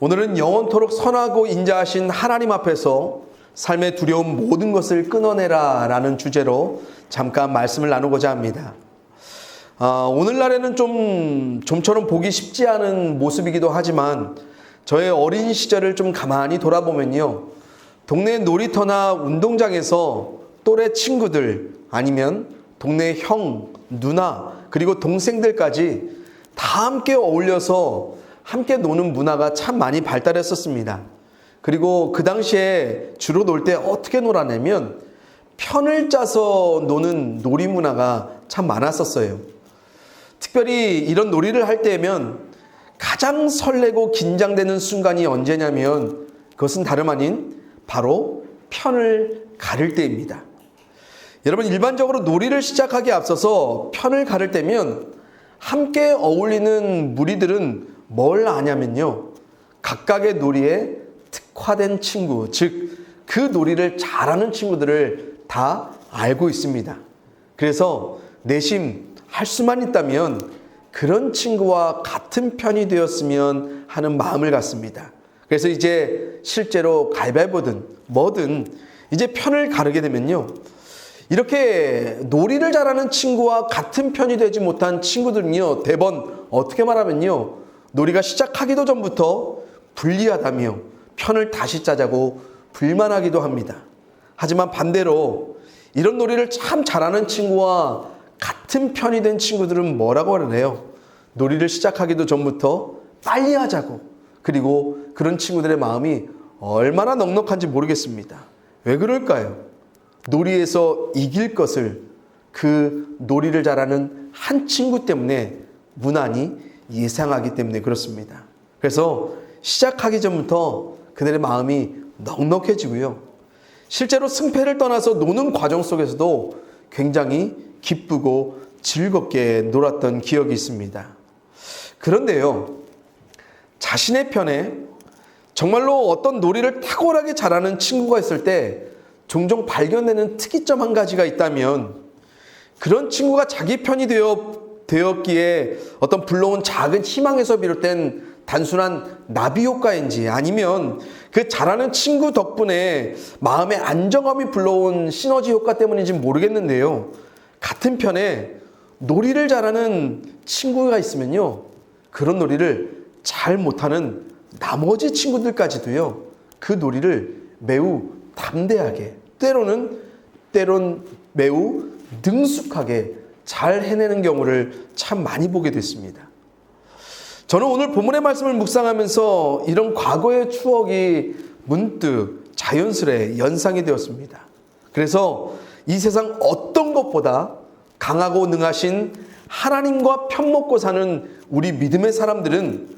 오늘은 영원토록 선하고 인자하신 하나님 앞에서 삶의 두려운 모든 것을 끊어내라 라는 주제로 잠깐 말씀을 나누고자 합니다. 오늘날에는 좀처럼 보기 쉽지 않은 모습이기도 하지만 저의 어린 시절을 좀 가만히 돌아보면요, 동네 놀이터나 운동장에서 또래 친구들 아니면 동네 형, 누나 그리고 동생들까지 다 함께 어울려서 함께 노는 문화가 참 많이 발달했었습니다. 그리고 그 당시에 주로 놀 때 어떻게 놀았냐면 편을 짜서 노는 놀이 문화가 참 많았었어요. 특별히 이런 놀이를 할 때면 가장 설레고 긴장되는 순간이 언제냐면 그것은 다름 아닌 바로 편을 가를 때입니다. 여러분, 일반적으로 놀이를 시작하기에 앞서서 편을 가를 때면 함께 어울리는 무리들은 뭘 아냐면요, 각각의 놀이에 특화된 친구, 즉 그 놀이를 잘하는 친구들을 다 알고 있습니다. 그래서 내심 할 수만 있다면 그런 친구와 같은 편이 되었으면 하는 마음을 갖습니다. 그래서 이제 실제로 가위바위보든 뭐든 이제 편을 가르게 되면요, 이렇게 놀이를 잘하는 친구와 같은 편이 되지 못한 친구들은요, 대번 어떻게 말하면요, 놀이가 시작하기도 전부터 불리하다며 편을 다시 짜자고 불만하기도 합니다. 하지만 반대로 이런 놀이를 참 잘하는 친구와 같은 편이 된 친구들은 뭐라고 하래요? 놀이를 시작하기도 전부터 빨리 하자고. 그리고 그런 친구들의 마음이 얼마나 넉넉한지 모르겠습니다. 왜 그럴까요? 놀이에서 이길 것을 그 놀이를 잘하는 한 친구 때문에 무난히 예상하기 때문에 그렇습니다. 그래서 시작하기 전부터 그들의 마음이 넉넉해지고요, 실제로 승패를 떠나서 노는 과정 속에서도 굉장히 기쁘고 즐겁게 놀았던 기억이 있습니다. 그런데요, 자신의 편에 정말로 어떤 놀이를 탁월하게 잘하는 친구가 있을 때 종종 발견되는 특이점 한 가지가 있다면, 그런 친구가 자기 편이 되었기에 어떤 불러온 작은 희망에서 비롯된 단순한 나비 효과인지, 아니면 그 잘하는 친구 덕분에 마음의 안정감이 불러온 시너지 효과 때문인지 모르겠는데요, 같은 편에 놀이를 잘하는 친구가 있으면요, 그런 놀이를 잘 못하는 나머지 친구들까지도요, 그 놀이를 매우 담대하게, 때론 매우 능숙하게 잘 해내는 경우를 참 많이 보게 됐습니다. 저는 오늘 본문의 말씀을 묵상하면서 이런 과거의 추억이 문득 자연스레 연상이 되었습니다. 그래서 이 세상 어떤 것보다 강하고 능하신 하나님과 편먹고 사는 우리 믿음의 사람들은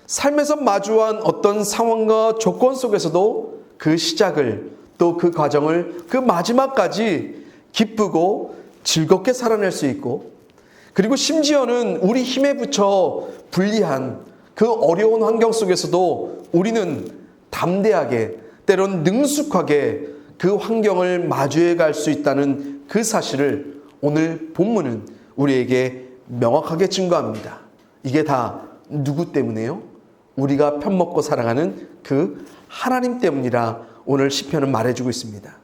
삶에서 마주한 어떤 상황과 조건 속에서도 그 시작을, 또 그 과정을, 그 마지막까지 기쁘고 즐겁게 살아낼 수 있고, 그리고 심지어는 우리 힘에 부쳐 불리한 그 어려운 환경 속에서도 우리는 담대하게, 때론 능숙하게 그 환경을 마주해 갈 수 있다는 그 사실을 오늘 본문은 우리에게 명확하게 증거합니다. 이게 다 누구 때문에요? 우리가 편먹고 살아가는 그 하나님 때문이라 오늘 시편은 말해주고 있습니다.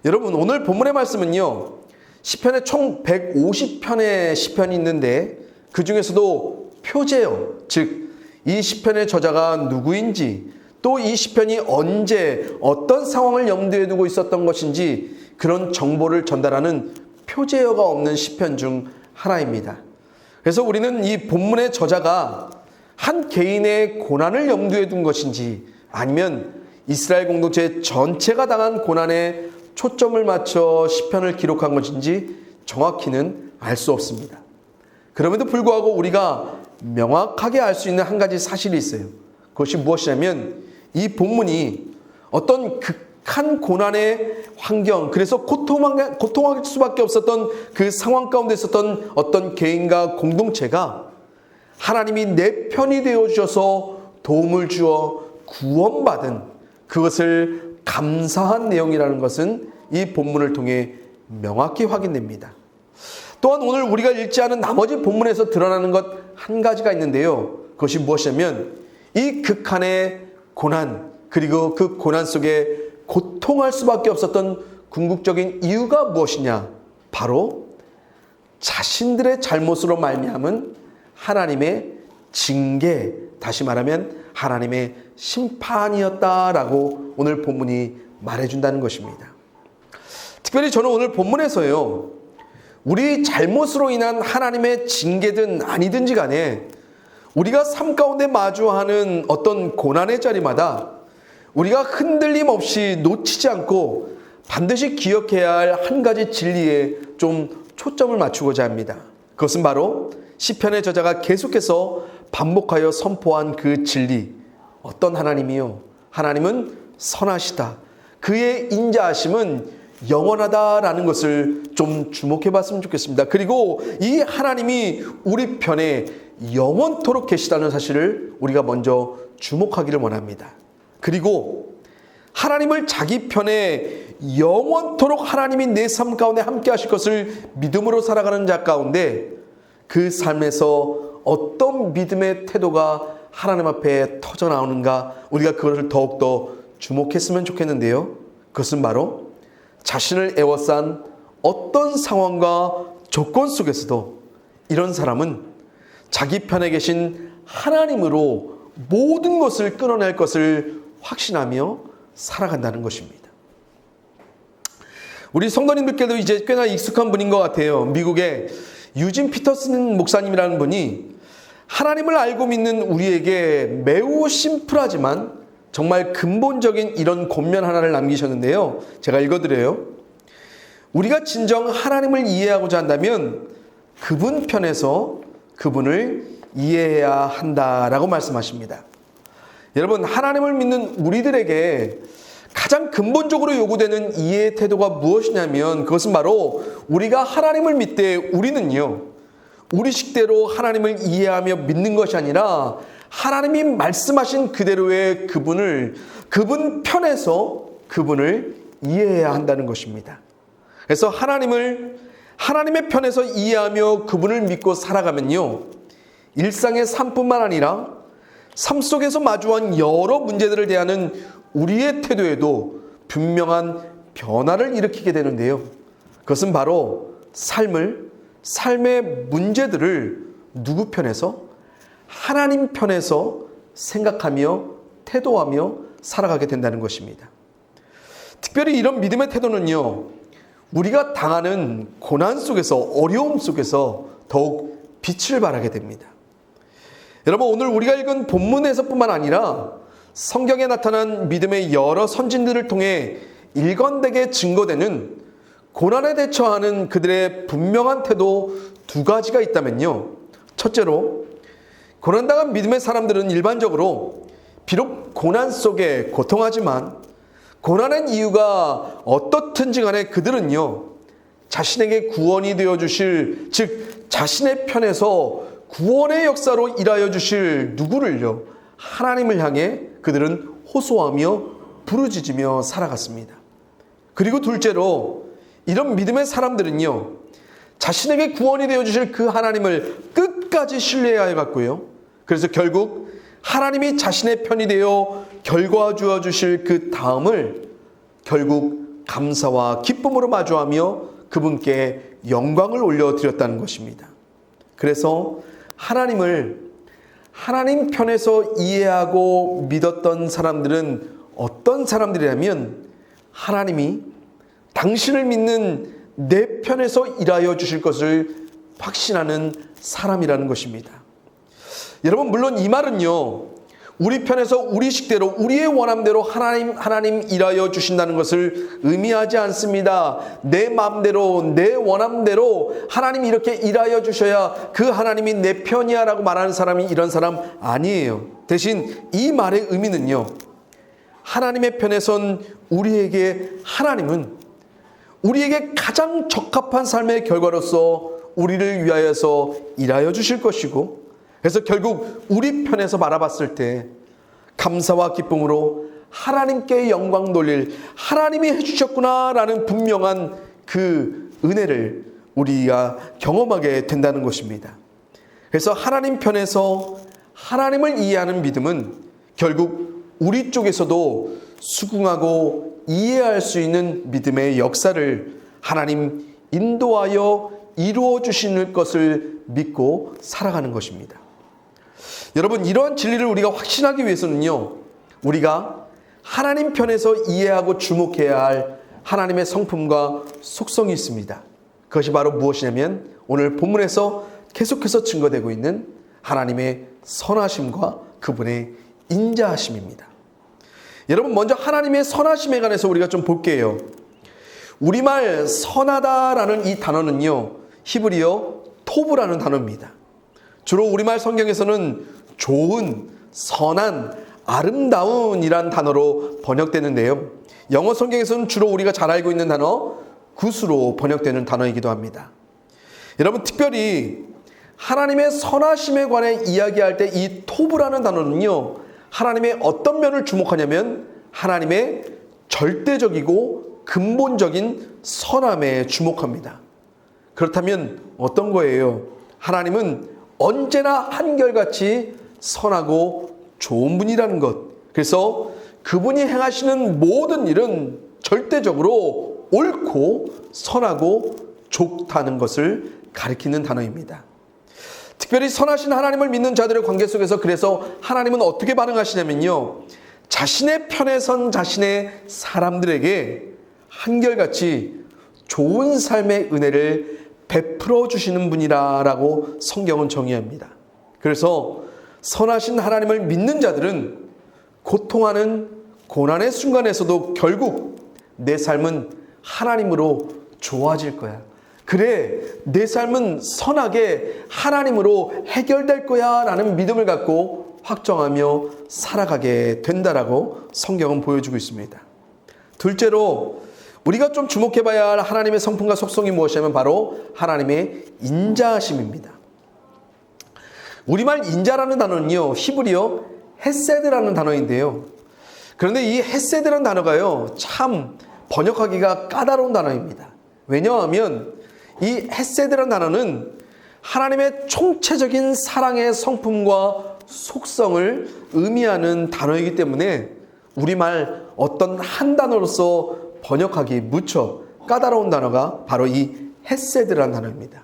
여러분, 오늘 본문의 말씀은요, 시편에 총 150편의 시편이 있는데 그 중에서도 표제어, 즉 이 시편의 저자가 누구인지, 또 이 시편이 언제 어떤 상황을 염두에 두고 있었던 것인지 그런 정보를 전달하는 표제어가 없는 시편 중 하나입니다. 그래서 우리는 이 본문의 저자가 한 개인의 고난을 염두에 둔 것인지, 아니면 이스라엘 공동체 전체가 당한 고난에 초점을 맞춰 시편을 기록한 것인지 정확히는 알 수 없습니다. 그럼에도 불구하고 우리가 명확하게 알 수 있는 한 가지 사실이 있어요. 그것이 무엇이냐면 이 본문이 어떤 극한 고난의 환경, 그래서 고통할 수밖에 없었던 그 상황 가운데 있었던 어떤 개인과 공동체가 하나님이 내 편이 되어 주셔서 도움을 주어 구원받은 그것을 감사한 내용이라는 것은 이 본문을 통해 명확히 확인됩니다. 또한 오늘 우리가 읽지 않은 나머지 본문에서 드러나는 것 한 가지가 있는데요, 그것이 무엇이냐면 이 극한의 고난, 그리고 그 고난 속에 고통할 수밖에 없었던 궁극적인 이유가 무엇이냐? 바로 자신들의 잘못으로 말미암은 하나님의 징계, 다시 말하면 하나님의 심판이었다라고 오늘 본문이 말해준다는 것입니다. 특별히 저는 오늘 본문에서요, 우리 잘못으로 인한 하나님의 징계든 아니든지 간에 우리가 삶 가운데 마주하는 어떤 고난의 자리마다 우리가 흔들림 없이 놓치지 않고 반드시 기억해야 할 한 가지 진리에 좀 초점을 맞추고자 합니다. 그것은 바로 시편의 저자가 계속해서 반복하여 선포한 그 진리. 어떤 하나님이요? 하나님은 선하시다. 그의 인자하심은 영원하다라는 것을 좀 주목해 봤으면 좋겠습니다. 그리고 이 하나님이 우리 편에 영원토록 계시다는 사실을 우리가 먼저 주목하기를 원합니다. 그리고 하나님을 자기 편에 영원토록 하나님이 내 삶 가운데 함께 하실 것을 믿음으로 살아가는 자 가운데 그 삶에서 어떤 믿음의 태도가 하나님 앞에 터져 나오는가, 우리가 그것을 더욱더 주목했으면 좋겠는데요. 그것은 바로 자신을 애워싼 어떤 상황과 조건 속에서도 이런 사람은 자기 편에 계신 하나님으로 모든 것을 끊어낼 것을 확신하며 살아간다는 것입니다. 우리 성도님들께도 이제 꽤나 익숙한 분인 것 같아요. 미국의 유진 피터슨 목사님이라는 분이 하나님을 알고 믿는 우리에게 매우 심플하지만 정말 근본적인 이런 권면 하나를 남기셨는데요. 제가 읽어드려요. 우리가 진정 하나님을 이해하고자 한다면 그분 편에서 그분을 이해해야 한다라고 말씀하십니다. 여러분, 하나님을 믿는 우리들에게 가장 근본적으로 요구되는 이해의 태도가 무엇이냐면 그것은 바로 우리가 하나님을 믿되 우리는요, 우리 식대로 하나님을 이해하며 믿는 것이 아니라 하나님이 말씀하신 그대로의 그분 편에서 그분을 이해해야 한다는 것입니다. 그래서 하나님의 편에서 이해하며 그분을 믿고 살아가면요, 일상의 삶뿐만 아니라 삶 속에서 마주한 여러 문제들을 대하는 우리의 태도에도 분명한 변화를 일으키게 되는데요. 그것은 바로 삶의 문제들을 누구 편에서? 하나님 편에서 생각하며 태도하며 살아가게 된다는 것입니다. 특별히 이런 믿음의 태도는요, 우리가 당하는 고난 속에서, 어려움 속에서 더욱 빛을 발하게 됩니다. 여러분, 오늘 우리가 읽은 본문에서뿐만 아니라 성경에 나타난 믿음의 여러 선진들을 통해 일관되게 증거되는 고난에 대처하는 그들의 분명한 태도 두 가지가 있다면요. 첫째로, 고난당한 믿음의 사람들은 일반적으로 비록 고난 속에 고통하지만 고난의 이유가 어떻든지 간에 그들은요, 자신에게 구원이 되어주실, 즉 자신의 편에서 구원의 역사로 일하여 주실 누구를요, 하나님을 향해 그들은 호소하며 부르짖으며 살아갔습니다. 그리고 둘째로, 이런 믿음의 사람들은요, 자신에게 구원이 되어주실 그 하나님을 끝까지 신뢰하여 갔고요, 그래서 결국 하나님이 자신의 편이 되어 결과 주어 주실 그 다음을 결국 감사와 기쁨으로 마주하며 그분께 영광을 올려드렸다는 것입니다. 그래서 하나님 편에서 이해하고 믿었던 사람들은 어떤 사람들이라면 하나님이 당신을 믿는 내 편에서 일하여 주실 것을 확신하는 사람이라는 것입니다. 여러분, 물론 이 말은요, 우리 편에서 우리 식대로 우리의 원함대로 하나님 일하여 주신다는 것을 의미하지 않습니다. 내 마음대로 내 원함대로 하나님이 이렇게 일하여 주셔야 그 하나님이 내 편이야 라고 말하는 사람이 이런 사람 아니에요. 대신 이 말의 의미는요, 하나님의 편에 선 하나님은 우리에게 가장 적합한 삶의 결과로서 우리를 위하여서 일하여 주실 것이고, 그래서 결국 우리 편에서 바라봤을 때 감사와 기쁨으로 하나님께 영광 돌릴, 하나님이 해주셨구나라는 분명한 그 은혜를 우리가 경험하게 된다는 것입니다. 그래서 하나님 편에서 하나님을 이해하는 믿음은 결국 우리 쪽에서도 수긍하고 이해할 수 있는 믿음의 역사를 하나님 인도하여 이루어 주시는 것을 믿고 살아가는 것입니다. 여러분, 이러한 진리를 우리가 확신하기 위해서는요, 우리가 하나님 편에서 이해하고 주목해야 할 하나님의 성품과 속성이 있습니다. 그것이 바로 무엇이냐면 오늘 본문에서 계속해서 증거되고 있는 하나님의 선하심과 그분의 인자하심입니다. 여러분, 먼저 하나님의 선하심에 관해서 우리가 좀 볼게요. 우리말 선하다라는 이 단어는요, 히브리어 토브라는 단어입니다. 주로 우리말 성경에서는 좋은, 선한, 아름다운이란 단어로 번역되는데요. 영어 성경에서는 주로 우리가 잘 알고 있는 단어 굿으로 번역되는 단어이기도 합니다. 여러분, 특별히 하나님의 선하심에 관해 이야기할 때 이 토브라는 단어는요, 하나님의 어떤 면을 주목하냐면 하나님의 절대적이고 근본적인 선함에 주목합니다. 그렇다면 어떤 거예요? 하나님은 언제나 한결같이 선하고 좋은 분이라는 것. 그래서 그분이 행하시는 모든 일은 절대적으로 옳고 선하고 좋다는 것을 가리키는 단어입니다. 특별히 선하신 하나님을 믿는 자들의 관계 속에서 그래서 하나님은 어떻게 반응하시냐면요, 자신의 편에 선 자신의 사람들에게 한결같이 좋은 삶의 은혜를 베풀어 주시는 분이라고 성경은 정의합니다. 그래서 선하신 하나님을 믿는 자들은 고통하는 고난의 순간에서도 결국 내 삶은 하나님으로 좋아질 거야. 그래, 내 삶은 선하게 하나님으로 해결될 거야 라는 믿음을 갖고 확정하며 살아가게 된다라고 성경은 보여주고 있습니다. 둘째로 우리가 좀 주목해 봐야 할 하나님의 성품과 속성이 무엇이냐면 바로 하나님의 인자하심입니다. 우리말 인자라는 단어는요, 히브리어 헤세드라는 단어인데요. 그런데 이 헤세드라는 단어가요, 참 번역하기가 까다로운 단어입니다. 왜냐하면 이 헤세드라는 단어는 하나님의 총체적인 사랑의 성품과 속성을 의미하는 단어이기 때문에 우리말 어떤 한 단어로서 번역하기 무척 까다로운 단어가 바로 이 헤세드라는 단어입니다.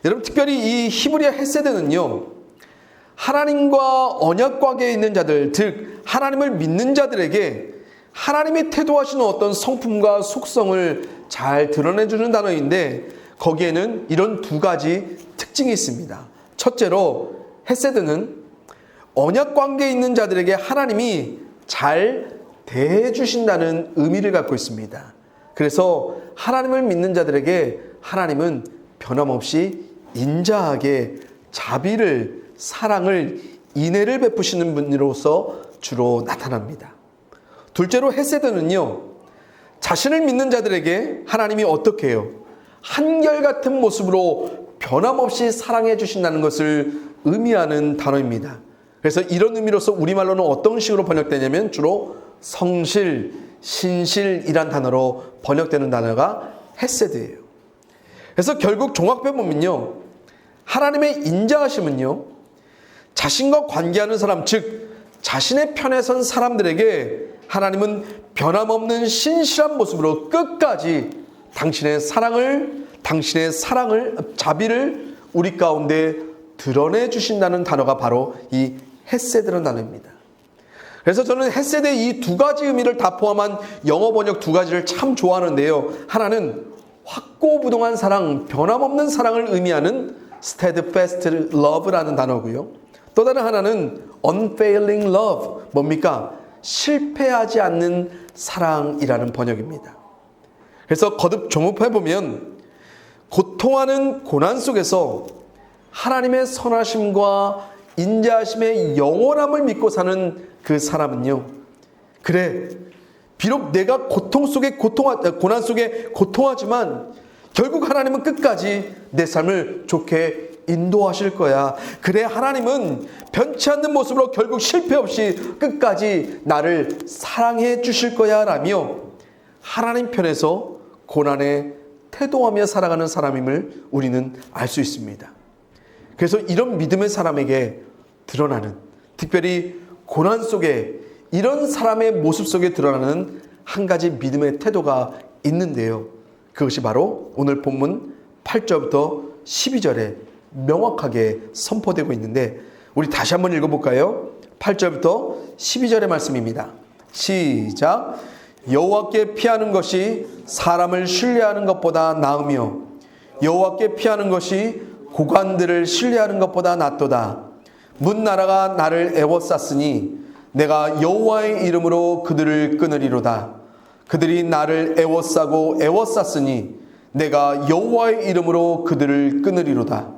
여러분, 특별히 이 히브리어 헤세드는요, 하나님과 언약 관계에 있는 자들, 즉 하나님을 믿는 자들에게 하나님이 태도하시는 어떤 성품과 속성을 잘 드러내주는 단어인데 거기에는 이런 두 가지 특징이 있습니다. 첫째로 헤세드는 언약 관계에 있는 자들에게 하나님이 잘 대해 주신다는 의미를 갖고 있습니다. 그래서 하나님을 믿는 자들에게 하나님은 변함없이 인자하게 자비를, 사랑을, 인애를 베푸시는 분으로서 주로 나타납니다. 둘째로 헤세드는요, 자신을 믿는 자들에게 하나님이 어떻게 해요? 한결같은 모습으로 변함없이 사랑해 주신다는 것을 의미하는 단어입니다. 그래서 이런 의미로서 우리말로는 어떤 식으로 번역되냐면 주로 성실, 신실이란 단어로 번역되는 단어가 헤세드예요. 그래서 결국 종합해 보면요, 하나님의 인자하심은요, 자신과 관계하는 사람, 즉 자신의 편에 선 사람들에게 하나님은 변함없는 신실한 모습으로 끝까지 당신의 사랑을, 자비를 우리 가운데 드러내 주신다는 단어가 바로 이 헤세드라는 단어입니다. 그래서 저는 헤세드의 이 두 가지 의미를 다 포함한 영어 번역 두 가지를 참 좋아하는데요. 하나는 확고부동한 사랑, 변함없는 사랑을 의미하는 steadfast love라는 단어고요. 또 다른 하나는 unfailing love, 뭡니까? 실패하지 않는 사랑이라는 번역입니다. 그래서 거듭 종합해보면 고통하는 고난 속에서 하나님의 선하심과 인자하심의 영원함을 믿고 사는 그 사람은요, 그래, 비록 내가 고난 속에 고통하지만 결국 하나님은 끝까지 내 삶을 좋게 인도하실 거야. 그래, 하나님은 변치 않는 모습으로 결국 실패 없이 끝까지 나를 사랑해 주실 거야 라며 하나님 편에서 고난에 태도하며 살아가는 사람임을 우리는 알 수 있습니다. 그래서 이런 믿음의 사람에게 드러나는, 특별히 고난 속에 이런 사람의 모습 속에 드러나는 한 가지 믿음의 태도가 있는데요. 그것이 바로 오늘 본문 8절부터 12절에 명확하게 선포되고 있는데, 우리 다시 한번 읽어볼까요? 8절부터 12절의 말씀입니다. 시작. 여호와께 피하는 것이 사람을 신뢰하는 것보다 나으며 여호와께 피하는 것이 고관들을 신뢰하는 것보다 낫도다. 문나라가 나를 애워쌌으니 내가 여호와의 이름으로 그들을 끊으리로다. 그들이 나를 애워싸고 애워쌌으니 내가 여호와의 이름으로 그들을 끊으리로다.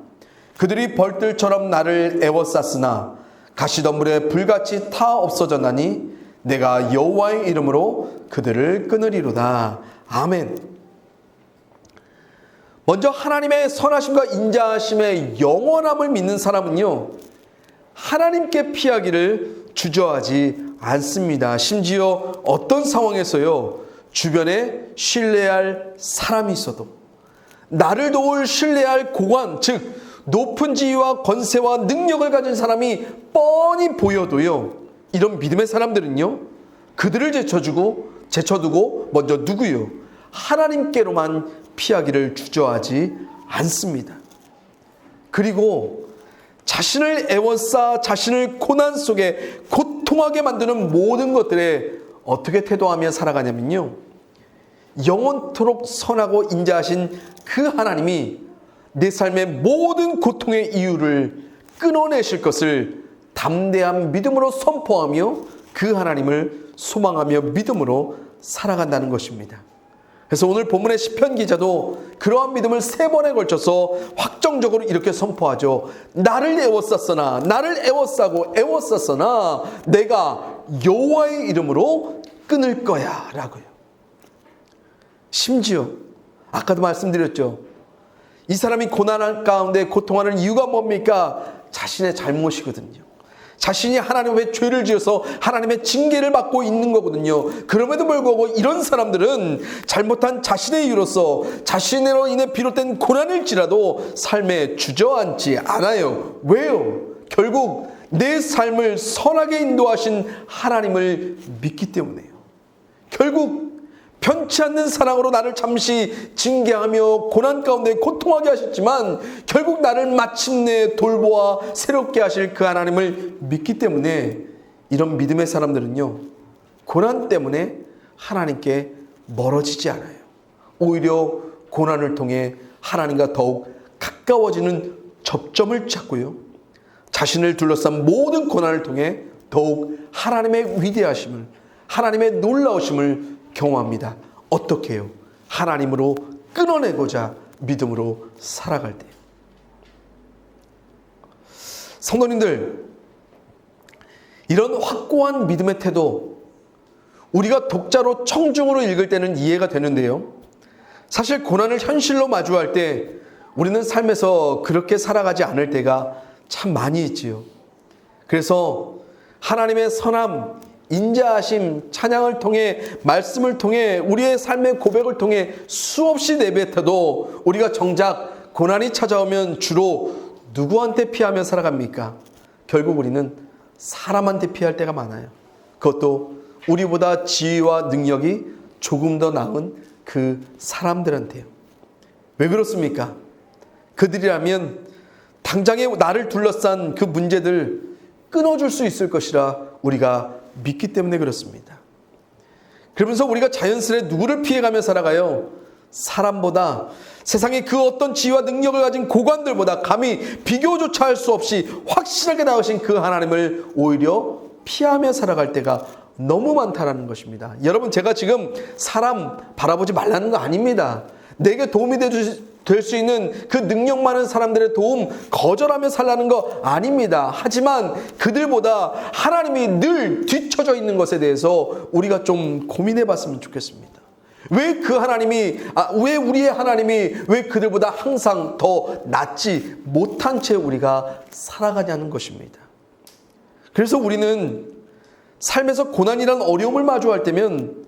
그들이 벌들처럼 나를 애워쌌으나 가시덤불에 불같이 타 없어졌나니 내가 여호와의 이름으로 그들을 끊으리로다. 아멘. 먼저 하나님의 선하심과 인자하심의 영원함을 믿는 사람은요, 하나님께 피하기를 주저하지 않습니다. 심지어 어떤 상황에서요, 주변에 신뢰할 사람이 있어도, 나를 도울 신뢰할 고관, 즉 높은 지위와 권세와 능력을 가진 사람이 뻔히 보여도요, 이런 믿음의 사람들은요, 그들을 제쳐두고 먼저 누구요? 하나님께로만 피하기를 주저하지 않습니다. 그리고 자신을 애워싸 자신을 고난 속에 고통하게 만드는 모든 것들에 어떻게 태도하며 살아가냐면요, 영원토록 선하고 인자하신 그 하나님이 내 삶의 모든 고통의 이유를 끊어내실 것을 담대한 믿음으로 선포하며 그 하나님을 소망하며 믿음으로 살아간다는 것입니다. 그래서 오늘 본문의 시편 기자도 그러한 믿음을 3번에 걸쳐서 확정적으로 이렇게 선포하죠. 나를 애워쌌으나, 나를 애워싸고 애워쌌으나 내가 여호와의 이름으로 끊을 거야 라고요. 심지어 아까도 말씀드렸죠. 이 사람이 고난 가운데 고통하는 이유가 뭡니까? 자신의 잘못이거든요. 자신이 하나님 앞에 죄를 지어서 하나님의 징계를 받고 있는 거거든요. 그럼에도 불구하고 이런 사람들은 잘못한 자신의 이유로서 자신으로 인해 비롯된 고난일지라도 삶에 주저앉지 않아요. 왜요? 결국 내 삶을 선하게 인도하신 하나님을 믿기 때문에요. 결국 편치 않는 사랑으로 나를 잠시 징계하며 고난 가운데 고통하게 하셨지만 결국 나를 마침내 돌보아 새롭게 하실 그 하나님을 믿기 때문에 이런 믿음의 사람들은요, 고난 때문에 하나님께 멀어지지 않아요. 오히려 고난을 통해 하나님과 더욱 가까워지는 접점을 찾고요, 자신을 둘러싼 모든 고난을 통해 더욱 하나님의 위대하심을, 하나님의 놀라우심을 경험합니다. 어떻게 해요? 하나님으로 끊어내고자 믿음으로 살아갈 때. 성도님들, 이런 확고한 믿음의 태도, 우리가 독자로 청중으로 읽을 때는 이해가 되는데요, 사실 고난을 현실로 마주할 때 우리는 삶에서 그렇게 살아가지 않을 때가 참 많이 있지요. 그래서 하나님의 선함, 인자하심, 찬양을 통해, 말씀을 통해, 우리의 삶의 고백을 통해 수없이 내뱉어도 우리가 정작 고난이 찾아오면 주로 누구한테 피하며 살아갑니까? 결국 우리는 사람한테 피할 때가 많아요. 그것도 우리보다 지위와 능력이 조금 더 나은 그 사람들한테요. 왜 그렇습니까? 그들이라면 당장에 나를 둘러싼 그 문제들 끊어줄 수 있을 것이라 우리가 믿기 때문에 그렇습니다. 그러면서 우리가 자연스레 누구를 피해가며 살아가요? 사람보다, 세상의 그 어떤 지위와 능력을 가진 고관들보다 감히 비교조차 할 수 없이 확실하게 나으신 그 하나님을 오히려 피하며 살아갈 때가 너무 많다는 것입니다. 여러분, 제가 지금 사람 바라보지 말라는 거 아닙니다. 내게 도움이 될 수 있는 그 능력 많은 사람들의 도움 거절하며 살라는 거 아닙니다. 하지만 그들보다 하나님이 늘 뒤처져 있는 것에 대해서 우리가 좀 고민해 봤으면 좋겠습니다. 왜 그 하나님이, 왜 우리의 하나님이 왜 그들보다 항상 더 낫지 못한 채 우리가 살아가냐는 것입니다. 그래서 우리는 삶에서 고난이란 어려움을 마주할 때면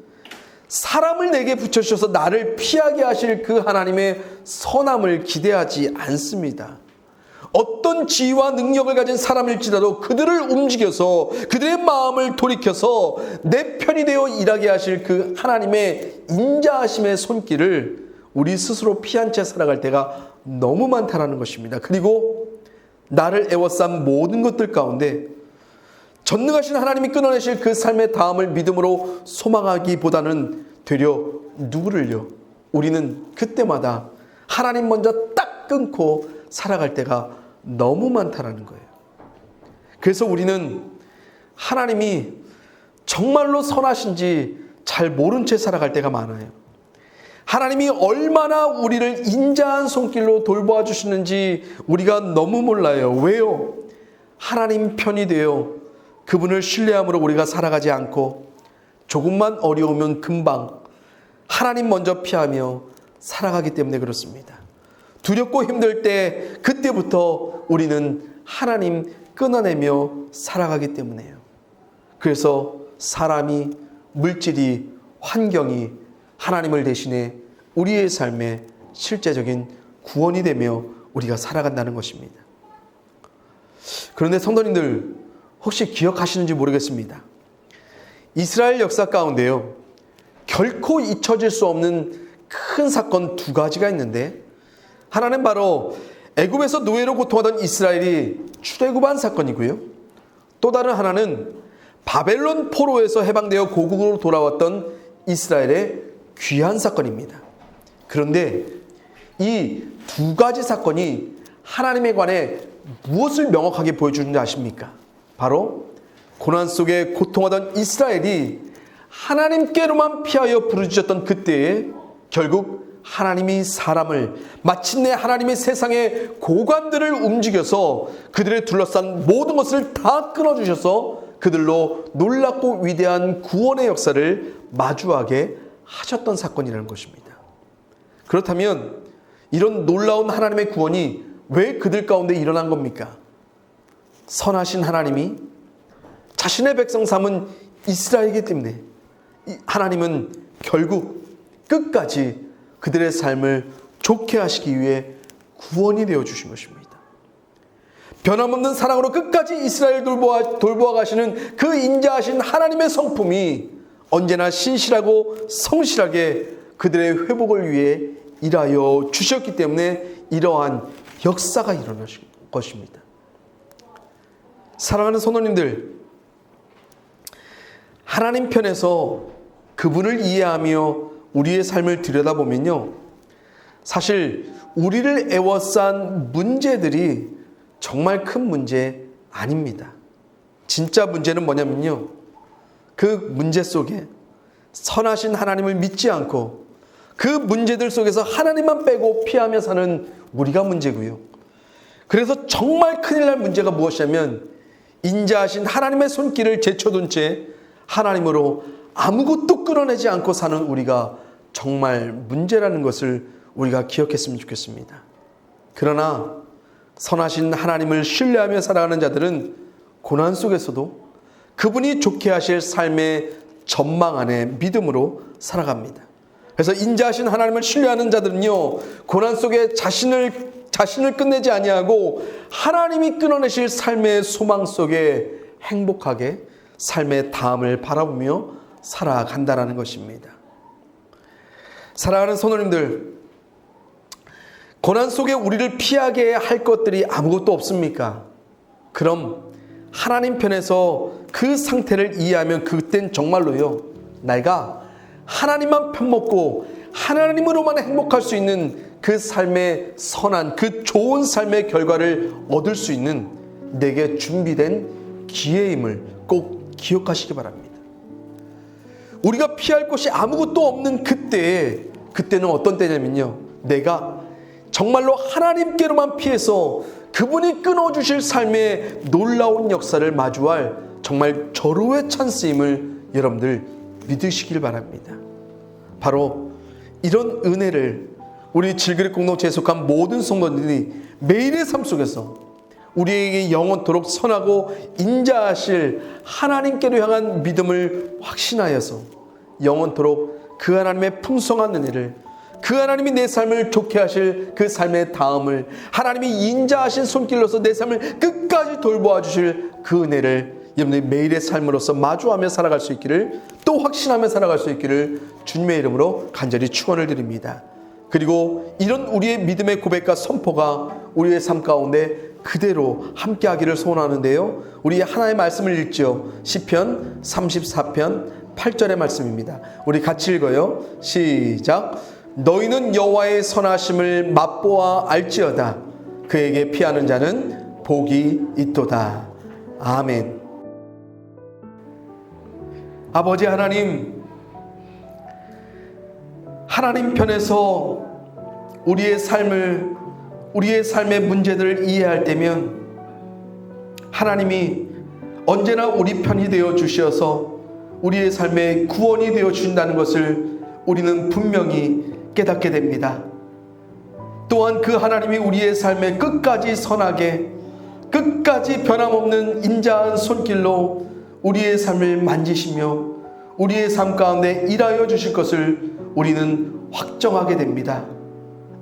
사람을 내게 붙여주셔서 나를 피하게 하실 그 하나님의 선함을 기대하지 않습니다. 어떤 지위와 능력을 가진 사람일지라도 그들을 움직여서 그들의 마음을 돌이켜서 내 편이 되어 일하게 하실 그 하나님의 인자하심의 손길을 우리 스스로 피한 채 살아갈 때가 너무 많다라는 것입니다. 그리고 나를 애워싼 모든 것들 가운데 전능하신 하나님이 끊어내실 그 삶의 다음을 믿음으로 소망하기보다는 되려 누구를요? 우리는 그때마다 하나님 먼저 딱 끊고 살아갈 때가 너무 많다라는 거예요. 그래서 우리는 하나님이 정말로 선하신지 잘 모른 채 살아갈 때가 많아요. 하나님이 얼마나 우리를 인자한 손길로 돌보아 주시는지 우리가 너무 몰라요. 왜요? 하나님 편이 되어 그분을 신뢰함으로 우리가 살아가지 않고 조금만 어려우면 금방 하나님 먼저 피하며 살아가기 때문에 그렇습니다. 두렵고 힘들 때 그때부터 우리는 하나님 끊어내며 살아가기 때문에요. 그래서 사람이, 물질이, 환경이 하나님을 대신해 우리의 삶에 실제적인 구원이 되며 우리가 살아간다는 것입니다. 그런데 성도님들 혹시 기억하시는지 모르겠습니다. 이스라엘 역사 가운데요, 결코 잊혀질 수 없는 큰 사건 두 가지가 있는데, 하나는 바로 애굽에서 노예로 고통하던 이스라엘이 출애굽한 사건이고요, 또 다른 하나는 바벨론 포로에서 해방되어 고국으로 돌아왔던 이스라엘의 귀환 사건입니다. 그런데 이 두 가지 사건이 하나님에 관해 무엇을 명확하게 보여주는지 아십니까? 바로 고난 속에 고통하던 이스라엘이 하나님께로만 피하여 부르짖었던 그때에 결국 하나님이 사람을, 마침내 하나님이 세상의 고관들을 움직여서 그들을 둘러싼 모든 것을 다 끊어주셔서 그들로 놀랍고 위대한 구원의 역사를 마주하게 하셨던 사건이라는 것입니다. 그렇다면 이런 놀라운 하나님의 구원이 왜 그들 가운데 일어난 겁니까? 선하신 하나님이 자신의 백성 삼은 이스라엘이기 때문에 하나님은 결국 끝까지 그들의 삶을 좋게 하시기 위해 구원이 되어 주신 것입니다. 변함없는 사랑으로 끝까지 이스라엘 돌보아 가시는 그 인자하신 하나님의 성품이 언제나 신실하고 성실하게 그들의 회복을 위해 일하여 주셨기 때문에 이러한 역사가 일어나신 것입니다. 사랑하는 성도님들, 하나님 편에서 그분을 이해하며 우리의 삶을 들여다보면요, 사실 우리를 애워싼 문제들이 정말 큰 문제 아닙니다. 진짜 문제는 뭐냐면요, 그 문제 속에 선하신 하나님을 믿지 않고 그 문제들 속에서 하나님만 빼고 피하며 사는 우리가 문제고요. 그래서 정말 큰일 날 문제가 무엇이냐면 인자하신 하나님의 손길을 제쳐둔 채 하나님으로 아무것도 끌어내지 않고 사는 우리가 정말 문제라는 것을 우리가 기억했으면 좋겠습니다. 그러나 선하신 하나님을 신뢰하며 살아가는 자들은 고난 속에서도 그분이 좋게 하실 삶의 전망 안에 믿음으로 살아갑니다. 그래서 인자하신 하나님을 신뢰하는 자들은요, 고난 속에 자신을 끝내지 아니하고 하나님이 끊어내실 삶의 소망 속에 행복하게 삶의 다음을 바라보며 살아간다는 것입니다. 사랑하는 성도님들, 고난 속에 우리를 피하게 할 것들이 아무것도 없습니까? 그럼 하나님 편에서 그 상태를 이해하면 그땐 정말로요, 내가 하나님만 편먹고 하나님으로만 행복할 수 있는 그 삶의 선한, 그 좋은 삶의 결과를 얻을 수 있는 내게 준비된 기회임을 꼭 기억하시기 바랍니다. 우리가 피할 것이 아무것도 없는 그때는 어떤 때냐면요, 내가 정말로 하나님께로만 피해서 그분이 끊어주실 삶의 놀라운 역사를 마주할 정말 절호의 찬스임을 여러분들 믿으시길 바랍니다. 바로 이런 은혜를 우리 질그릇 공동체에 속한 모든 성도들이 매일의 삶 속에서 우리에게 영원토록 선하고 인자하실 하나님께로 향한 믿음을 확신하여서 영원토록 그 하나님의 풍성한 은혜를 그 하나님이 내 삶을 좋게 하실 그 삶의 다음을 하나님이 인자하신 손길로서 내 삶을 끝까지 돌보아 주실 그 은혜를 여러분들이 매일의 삶으로서 마주하며 살아갈 수 있기를, 또 확신하며 살아갈 수 있기를 주님의 이름으로 간절히 축원을 드립니다. 그리고 이런 우리의 믿음의 고백과 선포가 우리의 삶 가운데 그대로 함께하기를 소원하는데요, 우리 하나의 말씀을 읽죠. 시편 34편 8절의 말씀입니다. 우리 같이 읽어요. 시작. 너희는 여호와의 선하심을 맛보아 알지어다. 그에게 피하는 자는 복이 있도다. 아멘. 아버지 하나님, 하나님 편에서 우리의 삶의 문제들을 이해할 때면 하나님이 언제나 우리 편이 되어 주셔서 우리의 삶의 구원이 되어 주신다는 것을 우리는 분명히 깨닫게 됩니다. 또한 그 하나님이 우리의 삶에 끝까지 선하게, 끝까지 변함없는 인자한 손길로 우리의 삶을 만지시며 우리의 삶 가운데 일하여 주실 것을 우리는 확정하게 됩니다.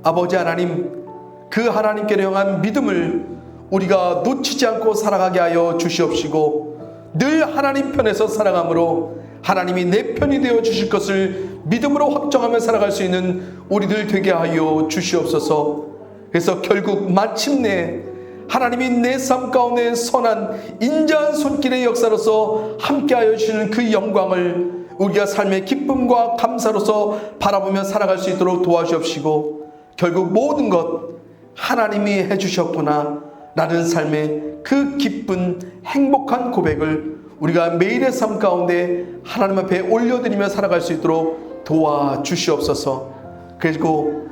아버지 하나님, 그 하나님께로 향한 믿음을 우리가 놓치지 않고 살아가게 하여 주시옵시고, 늘 하나님 편에서 살아감으로 하나님이 내 편이 되어 주실 것을 믿음으로 확정하며 살아갈 수 있는 우리들 되게 하여 주시옵소서. 그래서 결국 마침내 하나님이 내 삶 가운데 선한 인자한 손길의 역사로서 함께하여 주시는 그 영광을 우리가 삶의 기쁨과 감사로서 바라보며 살아갈 수 있도록 도와주옵시고, 결국 모든 것 하나님이 해주셨구나 라는 삶의 그 기쁜 행복한 고백을 우리가 매일의 삶 가운데 하나님 앞에 올려드리며 살아갈 수 있도록 도와주시옵소서. 그리고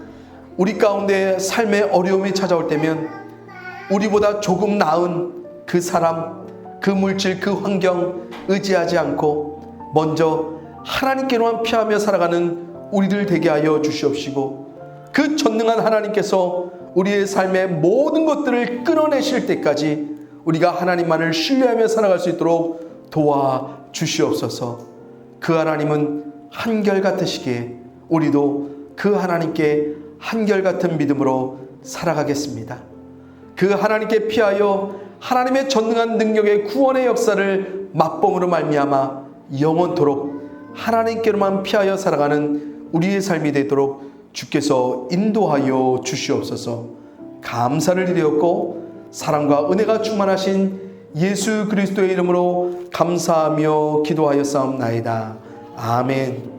우리 가운데 삶의 어려움이 찾아올 때면 우리보다 조금 나은 그 사람, 그 물질, 그 환경 의지하지 않고 먼저 하나님께로만 피하며 살아가는 우리들 되게 하여 주시옵시고, 그 전능한 하나님께서 우리의 삶의 모든 것들을 끊어내실 때까지 우리가 하나님만을 신뢰하며 살아갈 수 있도록 도와주시옵소서. 그 하나님은 한결같으시기에 우리도 그 하나님께 한결같은 믿음으로 살아가겠습니다. 그 하나님께 피하여 하나님의 전능한 능력의 구원의 역사를 맛봄으로 말미암아 영원토록 하나님께로만 피하여 살아가는 우리의 삶이 되도록 주께서 인도하여 주시옵소서. 감사를 드렸고 사랑과 은혜가 충만하신 예수 그리스도의 이름으로 감사하며 기도하였사옵나이다. 아멘.